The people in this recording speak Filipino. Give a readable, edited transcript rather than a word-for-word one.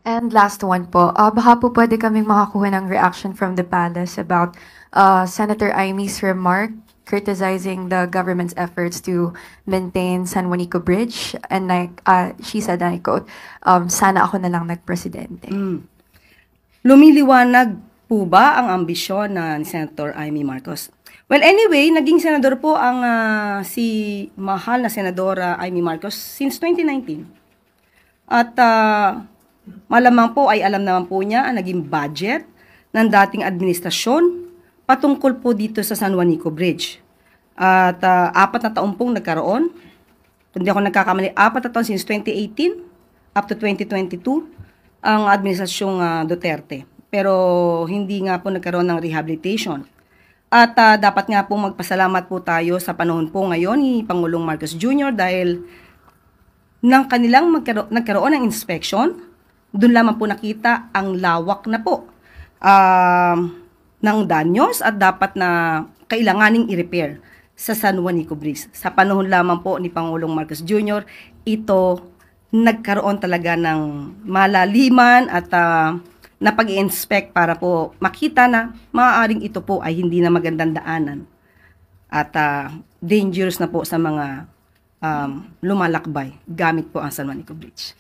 And last one po, baka po pwede kaming makakuha ng reaction from the palace about Senator Imy's remark criticizing the government's efforts to maintain San Juanico Bridge. And like, she said, and I quote, sana ako na lang nagpresidente. Lumiliwanag po ba ang ambisyon ni Senator Amy Marcos? Well, anyway, naging senador po ang si mahal na Senadora Amy Marcos since 2019. At malamang po ay alam naman po niya ang naging budget ng dating administrasyon patungkol po dito sa San Juanico Bridge. At 4 na taon pong nagkaroon. Hindi ako nagkakamali, 4 na taon since 2018 up to 2022 ang administrasyong Duterte. Pero hindi nga po nagkaroon ng rehabilitation. At dapat nga po magpasalamat po tayo sa panahon po ngayon ni Pangulong Marcos Jr. dahil nang kanilang nagkaroon ng inspection, doon lamang po nakita ang lawak na po ng danyos at dapat na kailanganing i-repair sa San Juanico Bridge. Sa panahon lamang po ni Pangulong Marcos Jr., ito nagkaroon talaga ng malaliman at na pag-i-inspect para po makita na maaaring ito po ay hindi na magandang daanan at dangerous na po sa mga lumalakbay gamit po ang San Juanico Bridge.